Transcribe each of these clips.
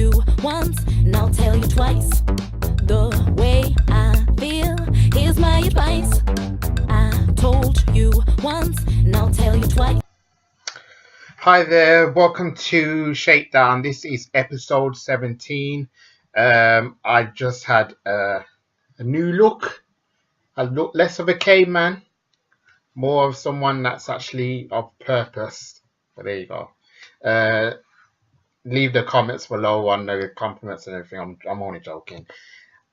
you once, and I'll tell you twice. The way I feel, here's my advice. I told you once, and I'll tell you twice. Hi there, welcome to Shakedown. This is episode 17. I just had a new look. I look less of a caveman, more of someone that's actually of purpose. But there you go. Leave the comments below on the compliments and everything. I'm only joking.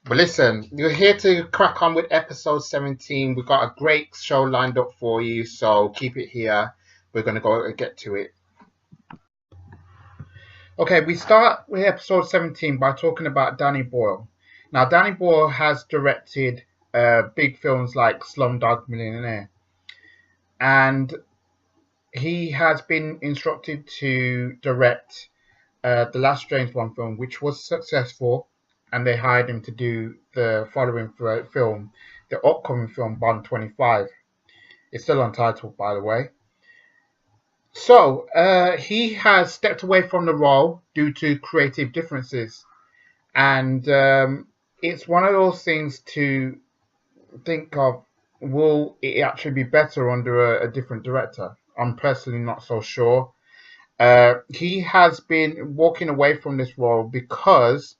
But listen, you're here to crack on with episode 17. We've got a great show lined up for you, so keep it here. We're going to go and get to it. Okay, we start with episode 17 by talking about Danny Boyle. Now, Danny Boyle has directed big films like Slumdog Millionaire, and he has been instructed to direct the last James Bond film, which was successful, and they hired him to do the following film, the upcoming film Bond 25. It's still untitled, by the way. So, he has stepped away from the role due to creative differences. And it's one of those things to think of, will it actually be better under a different director? I'm personally not so sure. He has been walking away from this role because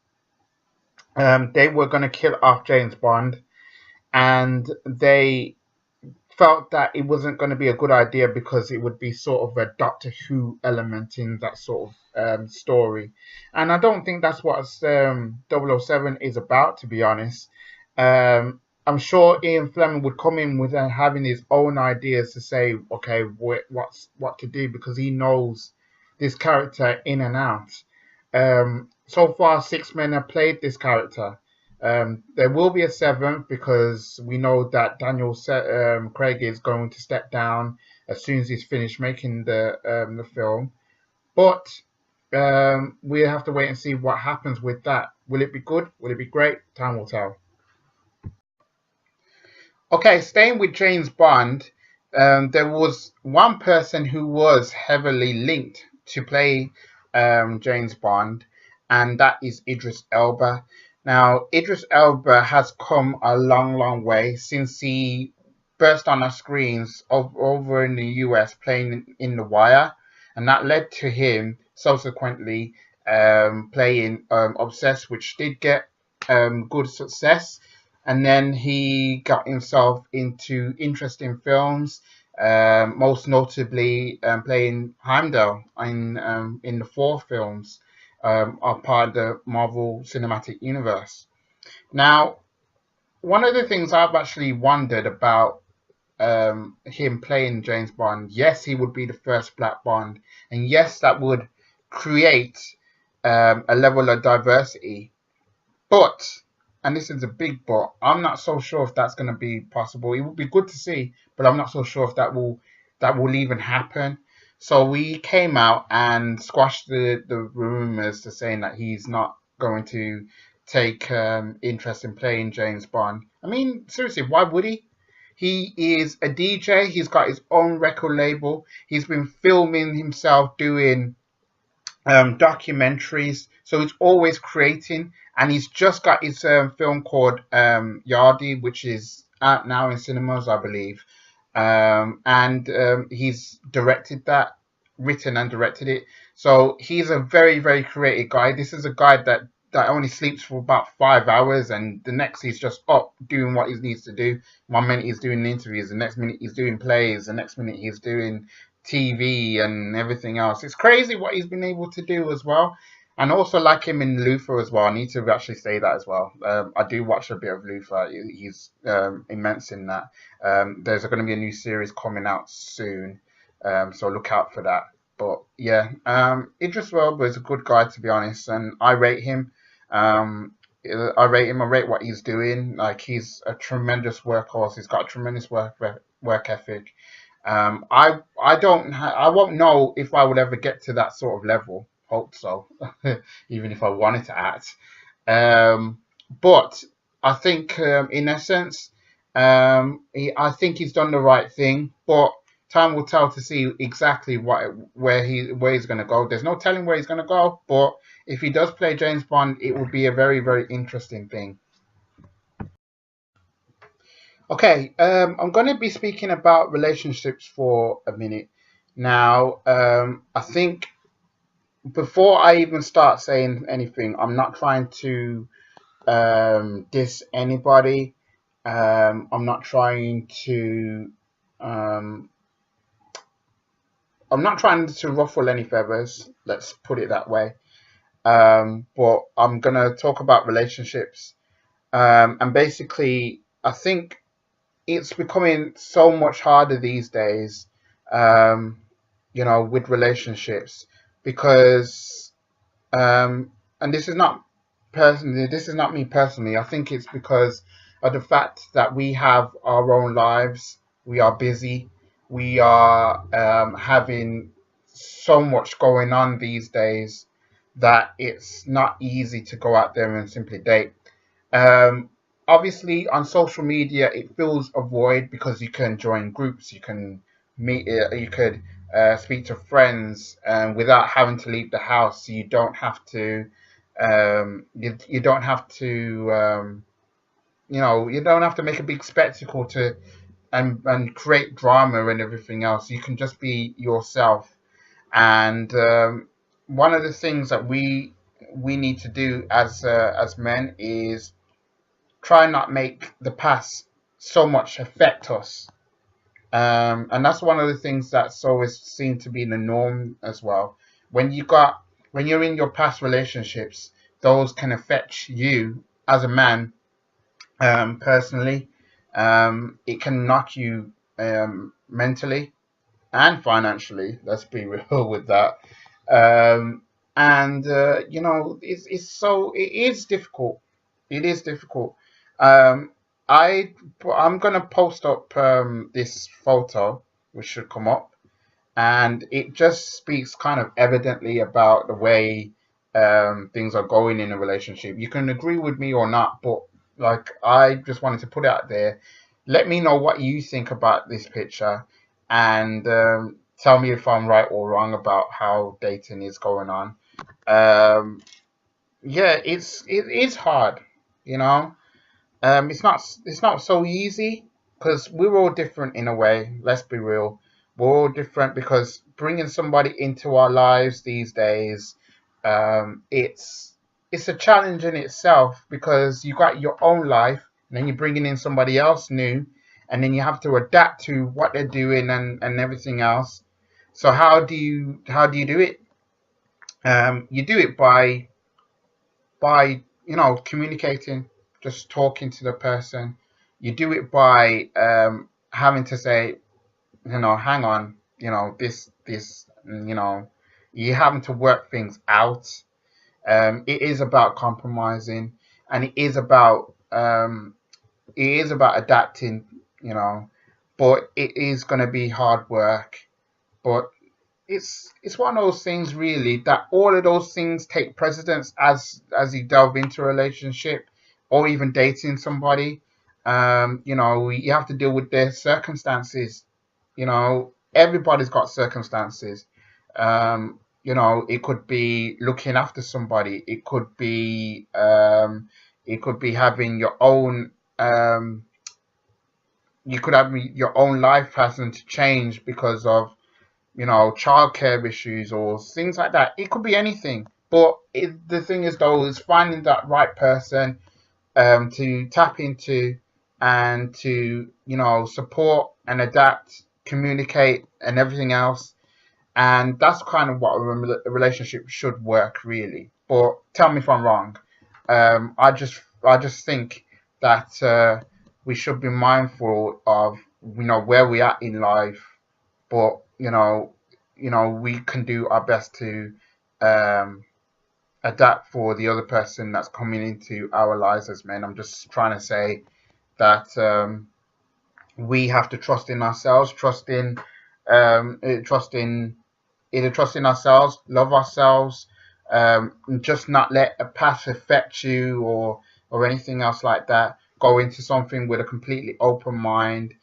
they were going to kill off James Bond, and they felt that it wasn't going to be a good idea because it would be sort of a Doctor Who element in that sort of story. And I don't think that's what 007 is about, to be honest. I'm sure Ian Fleming would come in with having his own ideas to say, okay, what to do, because he knows this character in and out. So far, 6 men have played this character. There will be a 7th because we know that Daniel Craig is going to step down as soon as he's finished making the film. But we have to wait and see what happens with that. Will it be good? Will it be great? Time will tell. Okay, staying with James Bond, there was one person who was heavily linked to play James Bond, and that is Idris Elba. Now, Idris Elba has come a long, long way since he burst on our screens over in the US playing in The Wire, and that led to him subsequently playing Obsessed, which did get good success. And then he got himself into interesting films, most notably playing Heimdall in the 4 films. Are part of the Marvel Cinematic Universe. Now, one of the things I've actually wondered about him playing James Bond, yes, he would be the first Black Bond, and yes, that would create a level of diversity. But, and this is a big but, I'm not so sure if that's going to be possible. It would be good to see, but I'm not so sure if that will even happen. So we came out and squashed the rumours to saying that he's not going to take interest in playing James Bond. I mean, seriously, why would he? He is a DJ. He's got his own record label. He's been filming himself doing documentaries. So he's always creating. And he's just got his film called Yardie, which is out now in cinemas, I believe. And he's directed that, written and directed it. So he's a very, very creative guy. This is a guy that only sleeps for about 5 hours, and the next he's just up doing what he needs to do. 1 minute he's doing interviews, the next minute he's doing plays, the next minute he's doing TV and everything else. It's crazy what he's been able to do as well. And also like him in Luther as well. I need to actually say that as well. I do watch a bit of Luther. He's immense in that. There's going to be a new series coming out soon. So look out for that. But yeah, Idris Elba is a good guy, to be honest. And I rate him. I rate what he's doing. Like, he's a tremendous workhorse. He's got a tremendous work ethic. I won't know if I would ever get to that sort of level. Hope so, even if I wanted to act. But I think, in essence, I think he's done the right thing. But time will tell to see exactly where he's going to go. There's no telling where he's going to go, but if he does play James Bond, it will be a very, very interesting thing. Okay, I'm going to be speaking about relationships for a minute. Now, I think before I even start saying anything, I'm not trying to diss anybody. I'm not trying to um, I'm not trying to ruffle any feathers. Let's put it that way. But I'm gonna talk about relationships. And basically, I think it's becoming so much harder these days. Um, with relationships because and this is not me personally. I think it's because of the fact that we have our own lives. We are busy. We are having so much going on these days that it's not easy to go out there and simply date. Um, Obviously, on social media, it fills a void because you can join groups, you can you could speak to friends without having to leave the house. You don't have to, you don't have to, you don't have to make a big spectacle to and create drama and everything else. You can just be yourself. And one of the things that we need to do as men is try not make the past so much affect us. And that's one of the things that's always seemed to be the norm as well. When you got when you're in your past relationships, those can affect you as a man personally. It can knock you mentally and financially. Let's be real with that. Um, and it is difficult. It is difficult. Um, I'm gonna post up this photo, which should come up, and it just speaks kind of evidently about the way things are going in a relationship. You can agree with me or not, but like I just wanted to put it out there. Let me know what you think about this picture, and tell me if I'm right or wrong about how dating is going on. Um, yeah, it is hard, you know. It's not so easy because we're all different in a way. Let's be real. We're all different because bringing somebody into our lives these days, it's a challenge in itself because you got your own life and then you're bringing in somebody else new, and then you have to adapt to what they're doing and everything else. So how do you do it? You do it by communicating, just talking to the person. You do it by having to say, hang on, this, you having to work things out. It is about compromising, and it is about adapting, you know, but it is going to be hard work. But it's one of those things really that all of those things take precedence as you delve into a relationship or even dating somebody. You have to deal with their circumstances. Everybody's got circumstances. It could be looking after somebody. It could be having your own. You could have your own life having to change because of childcare issues or things like that. It could be anything. But the thing is, though, is finding that right person to tap into and to, support and adapt, communicate, and everything else. And that's kind of what a relationship should work, really. But tell me if I'm wrong. I just think that we should be mindful of, where we are in life, but we can do our best to um, adapt for the other person that's coming into our lives as men. I'm just trying to say that we have to trust in ourselves, trust in ourselves, love ourselves, and just not let a past affect you or anything else like that. Go into something with a completely open mind,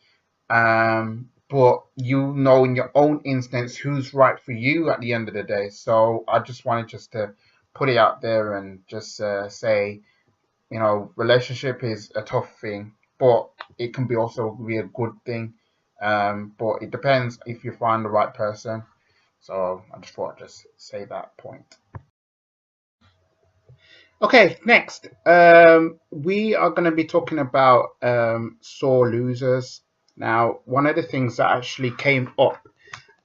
but you know in your own instance who's right for you at the end of the day. So I just wanted just to put it out there and just say, you know, relationship is a tough thing, but it can be also be a good thing. But it depends if you find the right person. So I just thought I'd just say that point. Okay, next, we are going to be talking about sore losers. Now, one of the things that actually came up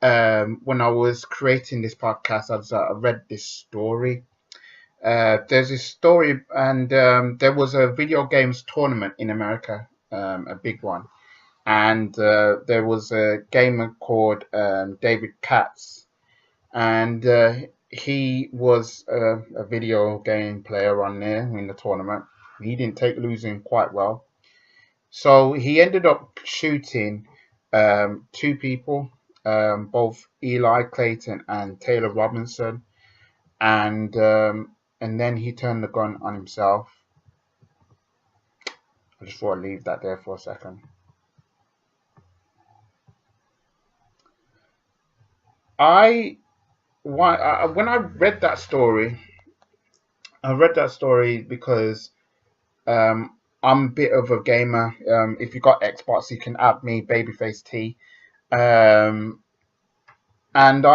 when I was creating this podcast, I read this story. There's this story, and there was a video games tournament in America, a big one, and there was a gamer called David Katz, and he was a video game player on there in the tournament. He didn't take losing quite well, so he ended up shooting two people, both Eli Clayton and Taylor Robinson, and then he turned the gun on himself. I just thought I'd leave that there for a second. When I read that story, because I'm a bit of a gamer. If you got Xbox, you can add me, Babyface T. Um, and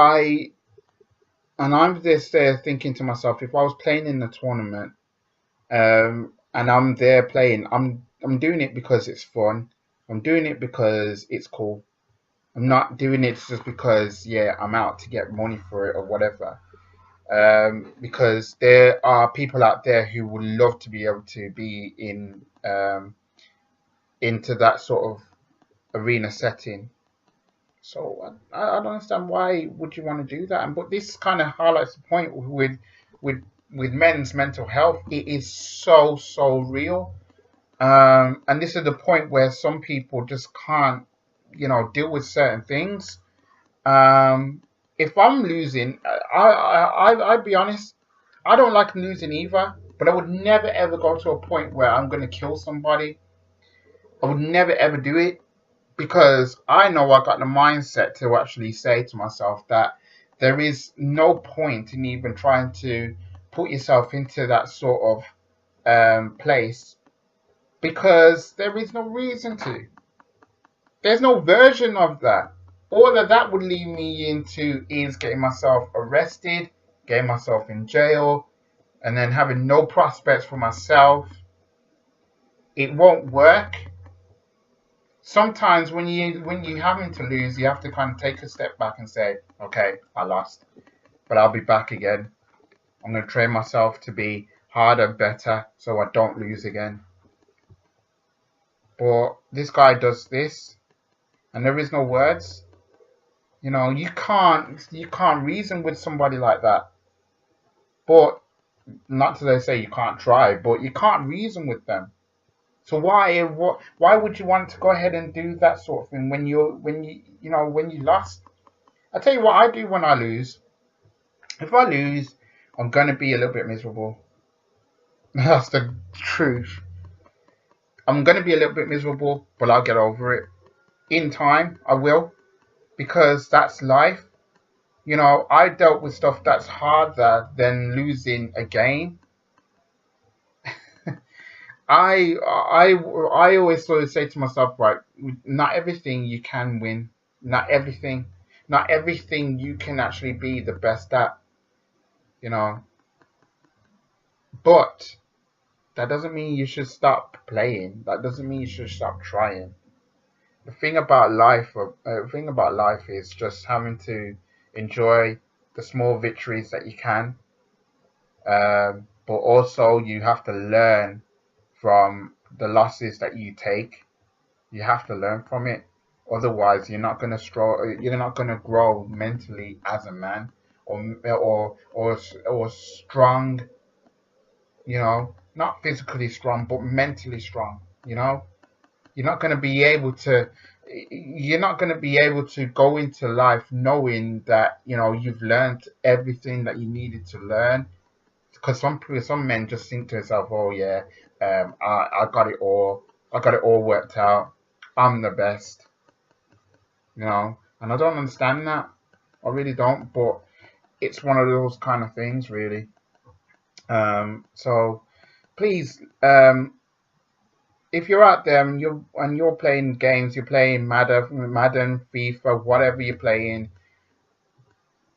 I'm just there thinking to myself, if I was playing in the tournament, and I'm there playing, I'm doing it because it's fun. I'm doing it because it's cool. I'm not doing it just because, yeah, I'm out to get money for it or whatever. Because there are people out there who would love to be able to be in into that sort of arena setting. So I don't understand why would you want to do that. But this kind of highlights the point with with men's mental health. It is so real. And this is the point where some people just can't, you know, deal with certain things. Um, if I'm losing, I'd be honest, I don't like losing either, but I would never ever go to a point where I'm going to kill somebody. I would never ever do it because I know I got the mindset to actually say to myself that there is no point in even trying to put yourself into that sort of place because there is no reason to. There's no version of that. All of that would lead me into is getting myself arrested, getting myself in jail, and then having no prospects for myself. It won't work. Sometimes when you having to lose, you have to kind of take a step back and say, okay, I lost, but I'll be back again. I'm going to train myself to be harder, better, so I don't lose again. But this guy does this, and there is no words. You know, you can't reason with somebody like that. But not to say you can't try, but you can't reason with them. So why would you want to go ahead and do that sort of thing when you lost? I tell you what I do when I lose. If I lose, I'm gonna be a little bit miserable. That's the truth. I'm gonna be a little bit miserable, but I'll get over it. In time, I will, because that's life. You know, I dealt with stuff that's harder than losing a game. I always sort of say to myself, right, not everything you can win, not everything you can actually be the best at, you know. But that doesn't mean you should stop playing. That doesn't mean you should stop trying. The thing about life is just having to enjoy the small victories that you can, but also you have to learn from the losses that you take. You have to learn from it. Otherwise, you're not gonna grow mentally as a man, or strong. You know, not physically strong, but mentally strong. You know, you're not gonna be able to. You're not gonna be able to go into life knowing that you've learned everything that you needed to learn. Because some men just think to themselves, "Oh yeah, I got it all. I got it all worked out. I'm the best." And I don't understand that. I really don't, but it's one of those kind of things, really. So please, if you're out there and you're playing games, you're playing Madden, FIFA, whatever you're playing,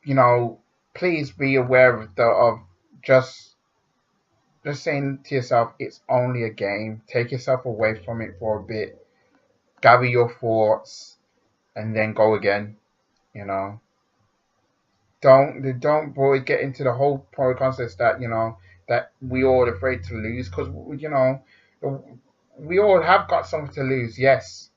you know, please be aware of just just saying to yourself, it's only a game. Take yourself away from it for a bit, gather your thoughts, and then go again. You know, don't boy get into the whole point concept that that we all afraid to lose because we all have got something to lose, yes,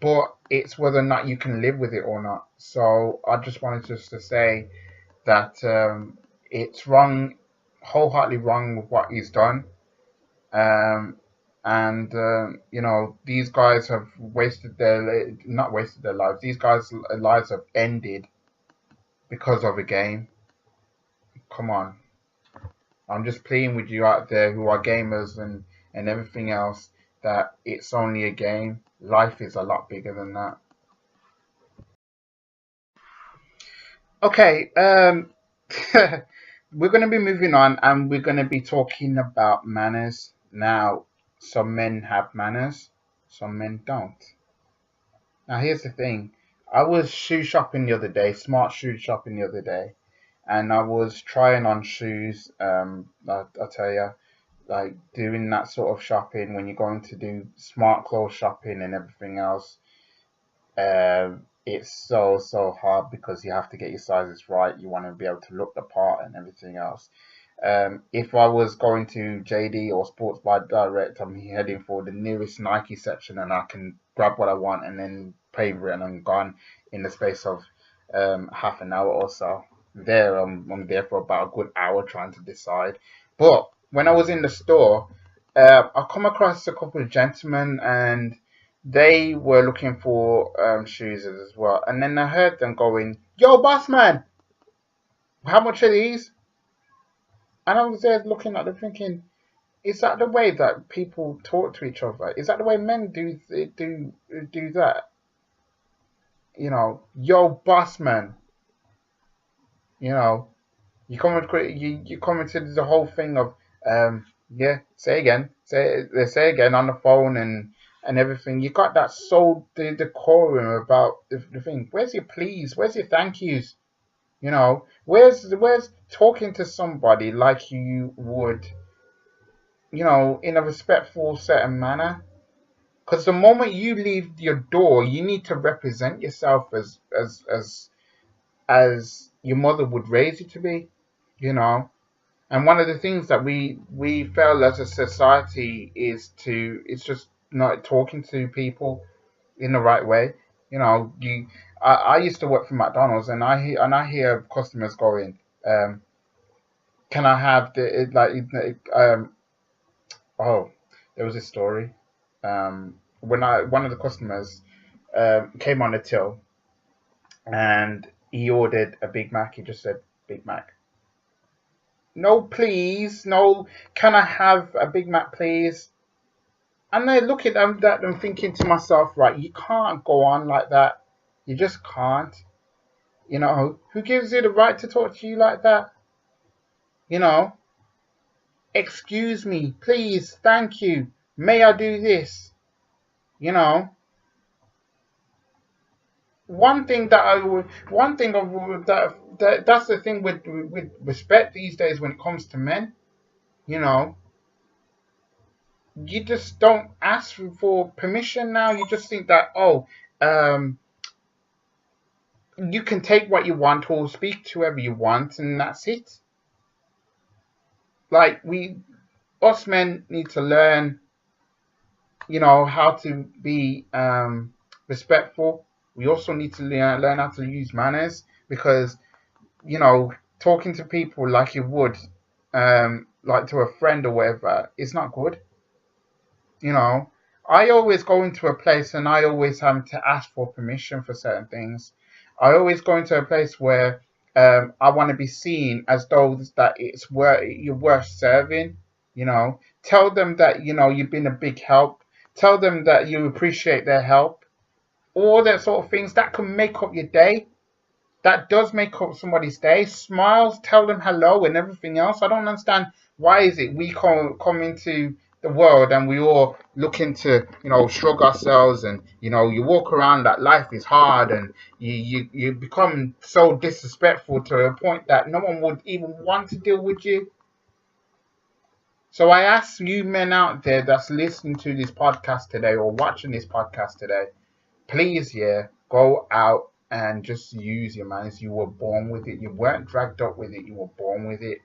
but it's whether or not you can live with it or not. So I just wanted just to say that it's wrong, wholeheartedly wrong with what he's done. Um, and these guys have not wasted their lives. These guys' lives have ended because of a game. Come on, I'm just pleading with you out there who are gamers and everything else that it's only a game. Life is a lot bigger than that. Okay, we're going to be moving on and we're going to be talking about manners. Now, some men have manners, some men don't. Now, here's the thing. I was shoe shopping the other day, smart shoe shopping the other day, and I was trying on shoes. I tell you, like doing that sort of shopping when you're going to do smart clothes shopping and everything else. It's so hard because you have to get your sizes right. You want to be able to look the part and everything else. If I was going to JD or Sports by Direct, I'm heading for the nearest Nike section and I can grab what I want and then pay for it and I'm gone in the space of half an hour or so. I'm there for about a good hour trying to decide. But when I was in the store, I come across a couple of gentlemen and they were looking for shoes as well. And then I heard them going, "Yo, boss man, how much are these?" And I was there looking at them thinking, is that the way that people talk to each other? Is that the way men do that? Yo, boss man. You know, you come into the whole thing of yeah, say again on the phone and everything. You got that the decorum about the thing. Where's your please? Where's your thank yous? Where's talking to somebody like you would, in a respectful certain manner? Because the moment you leave your door, you need to represent yourself as your mother would raise you to be, you know. And one of the things that we fail as a society is just not talking to people in the right way. I used to work for McDonald's, and I hear customers going, "Can I have oh, there was a story. When one of the customers came on the till and he ordered a Big Mac, he just said Big Mac. No, please, no. Can I have a Big Mac, please? And I look at that and thinking to myself, right, you can't go on like that. You just can't. Who gives you the right to talk to you like that? You know, excuse me, please, thank you. May I do this? You know, one thing that I would, one thing of that's the thing with respect these days when it comes to men. You know, you just don't ask for permission now. You just think that um, you can take what you want or speak to whoever you want, and that's it. Like us men need to learn, how to be respectful. We also need to learn how to use manners because, talking to people like you would, like to a friend or whatever, is not good. I always go into a place and I always have to ask for permission for certain things. I always go into a place where I want to be seen as though that you're worth serving. Tell them that you've been a big help. Tell them that you appreciate their help. all that sort of things that can make up your day. That does make up somebody's day. Smiles, tell them hello and everything else. I don't understand why is it we come into the world and we all looking to, shrug ourselves, and you walk around that life is hard, and you become so disrespectful to a point that no one would even want to deal with you. So I ask you men out there that's listening to this podcast today or watching this podcast today, please, go out and just use your manners. You were born with it. You weren't dragged up with it. You were born with it.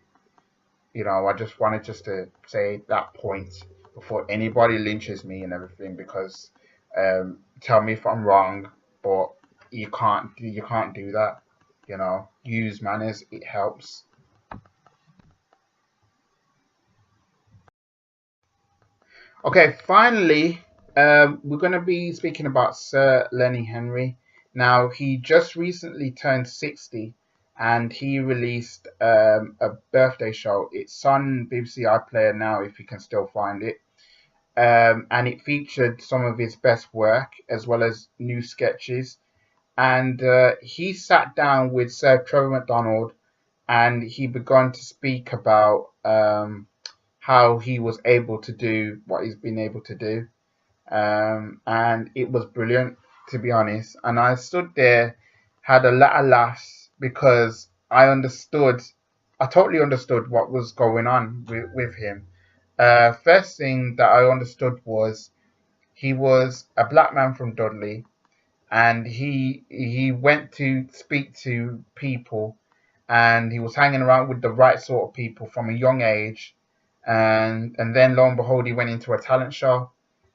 I just wanted to say that point before anybody lynches me and everything, because tell me if I'm wrong, but you can't do that. Use manners. It helps. Okay, finally, we're going to be speaking about Sir Lenny Henry. Now, he just recently turned 60, and he released a birthday show. It's on BBC iPlayer now, if you can still find it. And it featured some of his best work, as well as new sketches. And he sat down with Sir Trevor McDonald, and he began to speak about how he was able to do what he's been able to do. And it was brilliant, to be honest. And I stood there, had a lot of laughs, because I totally understood what was going on with him. First thing that I understood was he was a black man from Dudley, and he went to speak to people, and he was hanging around with the right sort of people from a young age, and then lo and behold, he went into a talent show,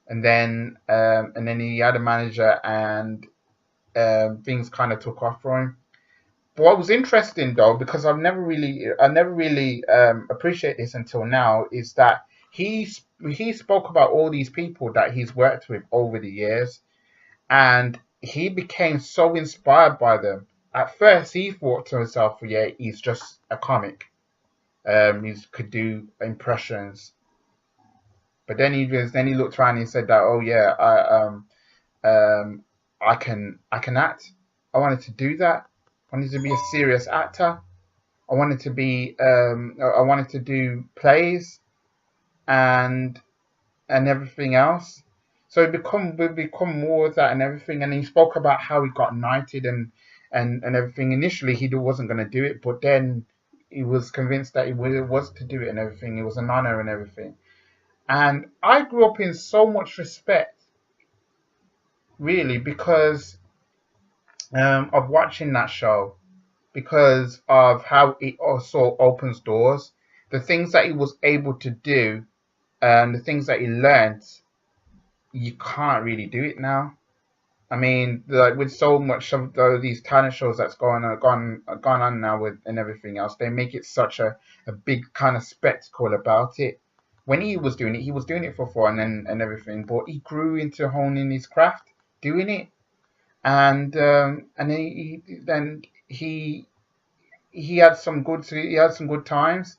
and then he had a manager, and things kind of took off for him. But what was interesting, though, because I never really appreciate this until now, is that he spoke about all these people that he's worked with over the years, and he became so inspired by them. At first, he thought to himself, "Yeah, he's just a comic. He could do impressions." But then he looked around and he said that, "Oh yeah, I can act. I wanted to do that. I wanted to be a serious actor. I wanted to be I wanted to do plays and everything else." So we become more of that and everything. And he spoke about how he got knighted and everything. Initially, he wasn't going to do it, but then he was convinced that he was to do it and everything. It was an honor and everything. And I grew up in so much respect, really, because of watching that show, because of how it also opens doors, the things that he was able to do, and the things that he learned. You can't really do it now. I mean, like with so much of these talent shows that's gone on now with and everything else, they make it such a big kind of spectacle about it. When he was doing it for fun and everything, but he grew into honing his craft doing it, and he had some good times,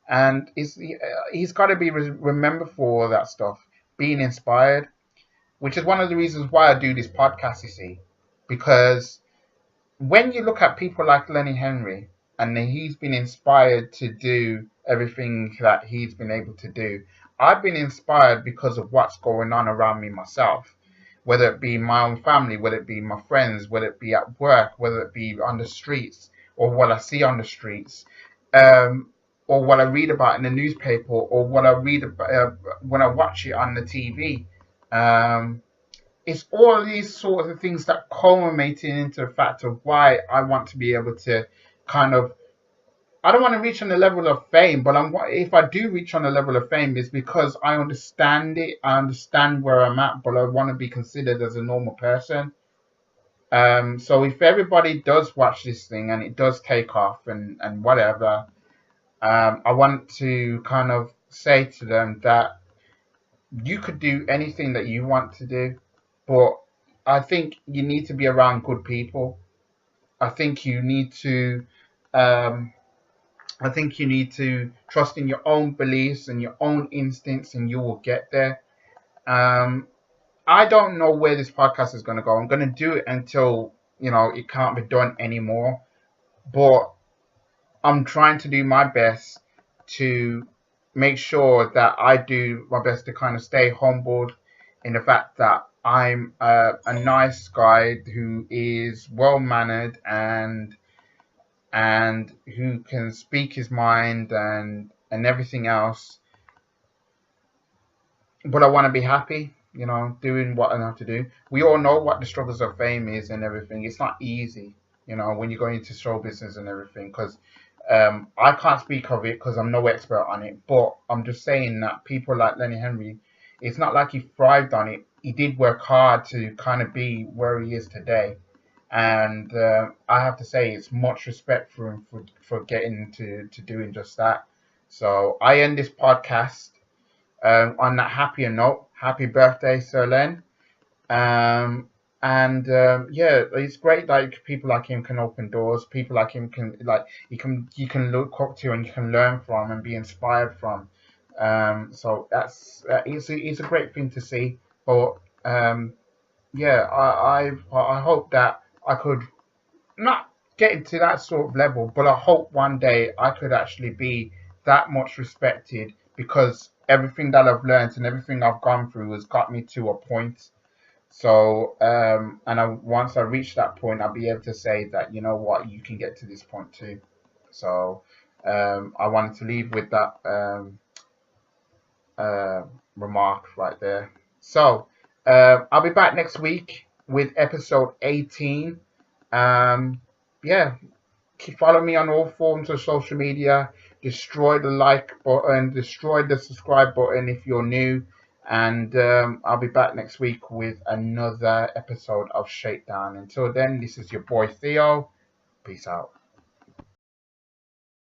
and he's got to be remembered for all that stuff, being inspired, which is one of the reasons why I do this podcast, you see, because when you look at people like Lenny Henry, and he's been inspired to do everything that he's been able to do, I've been inspired because of what's going on around me myself, whether it be my own family, whether it be my friends, whether it be at work, whether it be on the streets, or what I see on the streets, or what I read about in the newspaper, or what I read about, when I watch it on the TV. It's all these sorts of things that culminating into the fact of why I want to be able to kind of, I don't want to reach on the level of fame, but if I do reach on the level of fame, it's because I understand it. I understand where I'm at, but I want to be considered as a normal person. So if everybody does watch this thing and it does take off and whatever, I want to kind of say to them that you could do anything that you want to do, but I think you need to be around good people. I think you need to trust in your own beliefs and your own instincts, and you will get there. Um, I don't know where this podcast is going to go. I'm going to do it until, it can't be done anymore. But I'm trying to do my best to make sure that I do my best to kind of stay humbled in the fact that I'm a nice guy who is well mannered and who can speak his mind and everything else. But I want to be happy, doing what I have to do. We all know what the struggles of fame is and everything. It's not easy, when you're going into show business and everything. Because I can't speak of it because I'm no expert on it. But I'm just saying that people like Lenny Henry, it's not like he thrived on it. He did work hard to kind of be where he is today. And I have to say, it's much respect for him for getting to doing just that. So I end this podcast on that happier note. Happy birthday, Sir Len. Yeah, it's great that people like him can open doors. People like him can you can look up to and you can learn from and be inspired from. So it's a great thing to see. But yeah, I hope that I could not get to that sort of level, but I hope one day I could actually be that much respected because everything that I've learned and everything I've gone through has got me to a point. So, once I reach that point, I'll be able to say that, you know what, you can get to this point too. So, I wanted to leave with that remark right there. So, I'll be back next week with episode 18. Yeah, follow me on all forms of social media. Destroy the like button, destroy the subscribe button if you're new. And I'll be back next week with another episode of Shakedown. Until then, this is your boy Theo. Peace out.